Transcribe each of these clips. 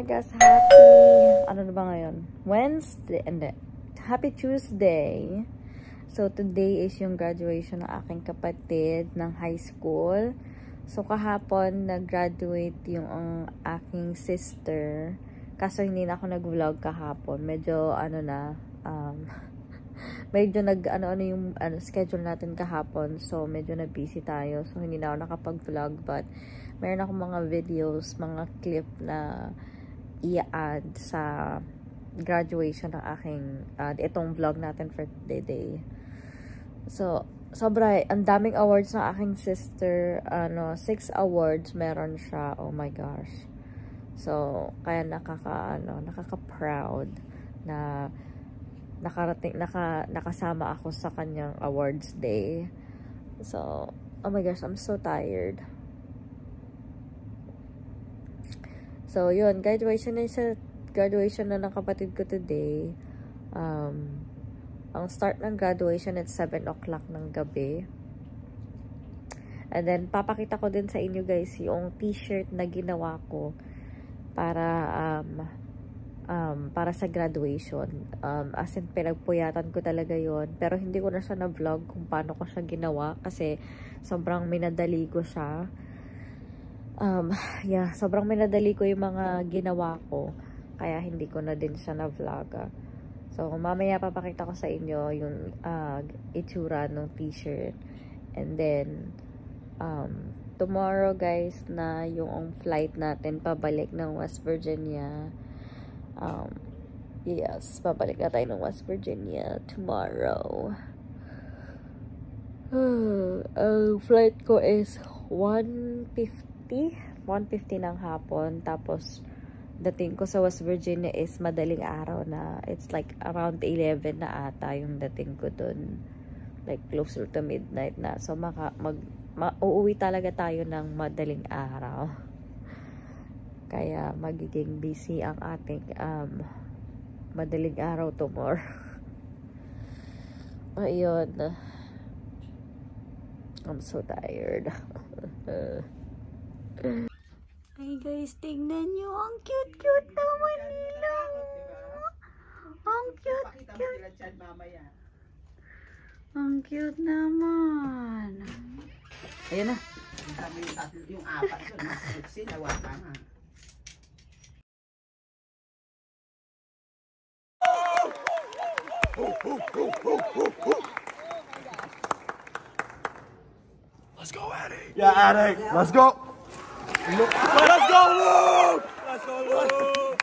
my gosh, happy, ano na ba ngayon? Wednesday, hindi. Happy Tuesday. So, today is yung graduation ng aking kapatid ng high school. So, kahapon, nag-graduate yung aking sister. Kaso, hindi na ako nag-vlog kahapon. Medyo, medyo yung schedule natin kahapon. So, medyo na-busy tayo. So, hindi na ako nakapag-vlog. But, meron ako mga videos, mga clip na i-add sa graduation ng aking, itong vlog natin for today. So, sobra, ang daming awards ng aking sister. 6 awards meron siya. Oh my gosh. So, kaya nakaka-proud na nakasama ako sa kanyang awards day. So, oh my gosh, I'm so tired. So, yun, graduation na ng kapatid ko today. Ang start ng graduation at 7 o'clock ng gabi. And then, papakita ko din sa inyo guys yung t-shirt na ginawa ko para sa graduation. As in, pinagpuyatan ko talaga yon. Pero hindi ko na siya na-vlog kung paano ko siya ginawa kasi sobrang minadali ko siya. Sobrang minadali ko yung mga ginawa ko. Kaya hindi ko na din siya na-vlog. So, mamaya papakita ko sa inyo yung itsura ng t-shirt. And then, tomorrow guys na yung flight natin pabalik ng West Virginia. Yes, pabalik na tayo ng West Virginia tomorrow. Ang flight ko is 1:50 ng hapon. Tapos, dating ko sa West Virginia is madaling araw na. It's like around 11 na ata yung dating ko dun. Like, closer to midnight na. So, uuwi talaga tayo ng madaling araw. Kaya, magiging busy ang ating madaling araw tomorrow. Ayun. I'm so tired. Hey guys, tignan nyo. Ang cute-cute naman nila. Ang cute-cute. Ang cute naman. Ayan na. Yung apat doon, sinawa ka nga. Let's go, Addy. Yeah, Addy. Let's go. Let's go, Luke. Let's go, Luke.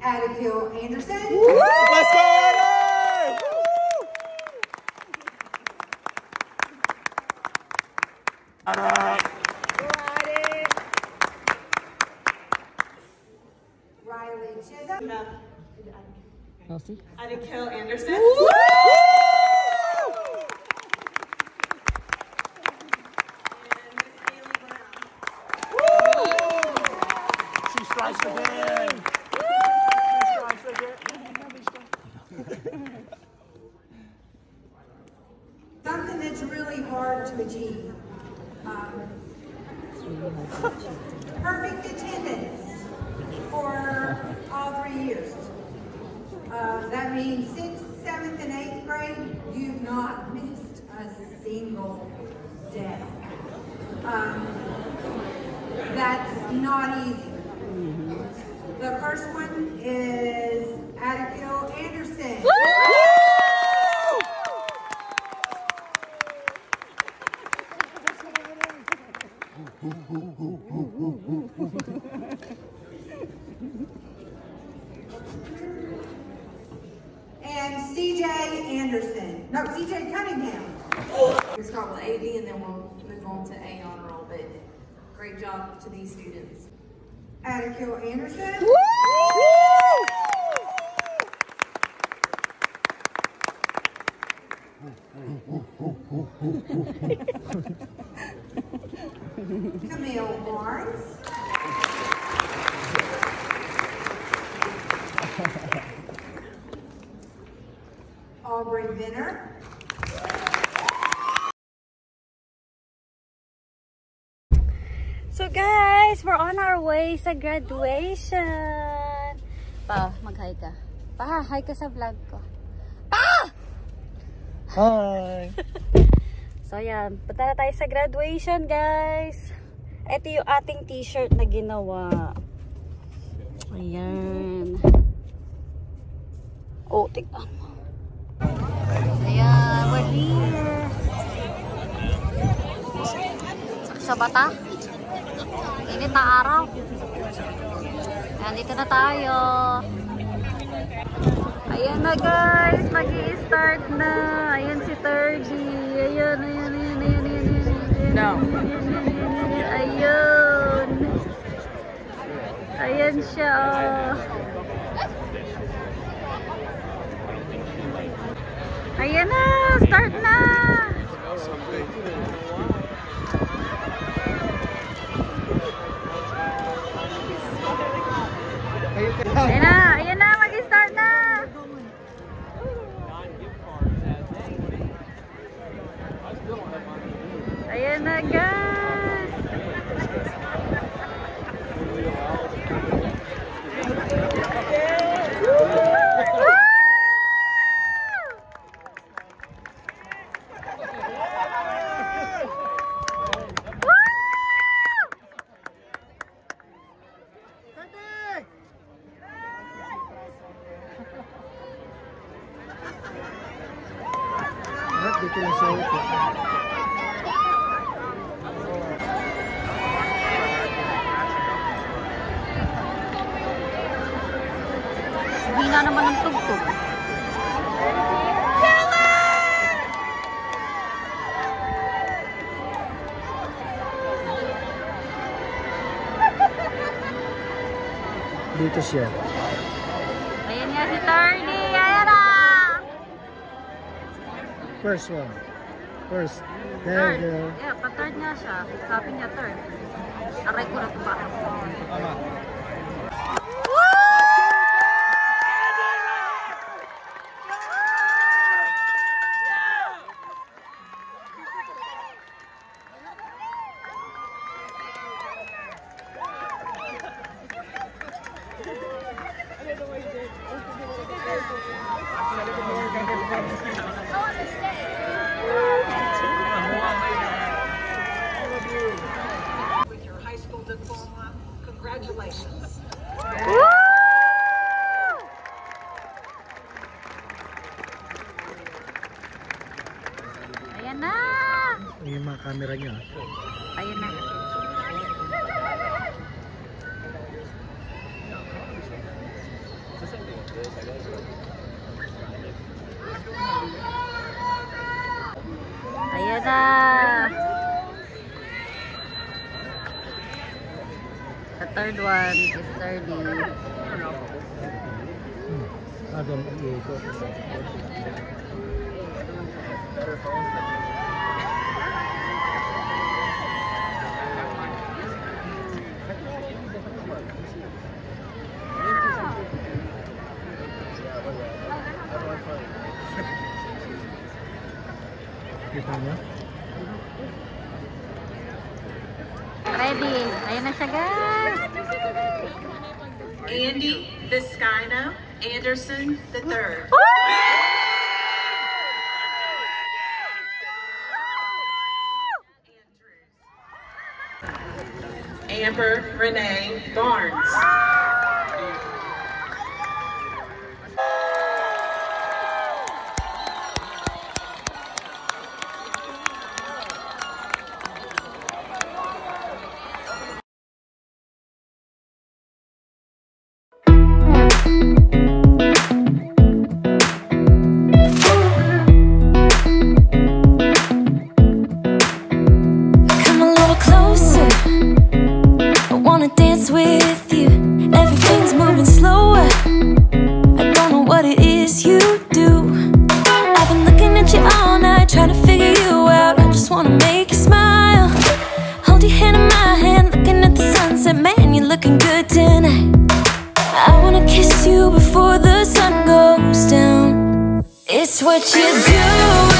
Adekiel Anderson. Let's go, Addy. Riley Chisholm. Elsie? Adekiel Anderson. Strikes again. Something that's really hard to achieve. Perfect attendance for all 3 years. That means 6th, 7th, and 8th grade, you've not missed a single day. That's not easy. The first one is Adekiel Anderson. And CJ Anderson. No, CJ Cunningham. We'll start with AD and then we'll move on to A honor roll, but great job to these students. Adekiel Anderson. Camille Barnes. Aubrey Benner. So guys, guys, we're on our way sa graduation. Pa, mag-hi ka. Pa, hi ka sa vlog ko. Pa! Hi! So yan, punta na tayo sa graduation guys. Ito yung ating t-shirt na ginawa. Ayan. Oh, tignan mo. Ayan, we're here. Sa bata. Init na araw. Ayan, dito na tayo. Ayan na guys, mag-i-start na. Ayan si Turdy. Ayan. No. Ayun. Ayan siya. Ayan na, start na. Ayan na, mag-start na. Ayan na guys. Dito lang sa ito. Hina naman ang tugtog. Dito siya. Ayan nga si Turdy. Ayan na. First one. First. There you go. Yeah, pa-third nga siya. Sabi niya third. Aray ko na ito ba? Tama. With your high school diploma, congratulations. Ayan na. Yung mga camera niya. Ayan na. Ayan na. The third one is Turdy. Adam iikot. Kita niya? Ready. Ayan na siya guys. Andy Viscaino Anderson III. Amber Renee Barnes. With you, everything's moving slower. I don't know what it is you do. I've been looking at you all night, trying to figure you out. I just wanna make you smile. Hold your hand in my hand, looking at the sunset. Man, you're looking good tonight. I wanna kiss you before the sun goes down. It's what you do.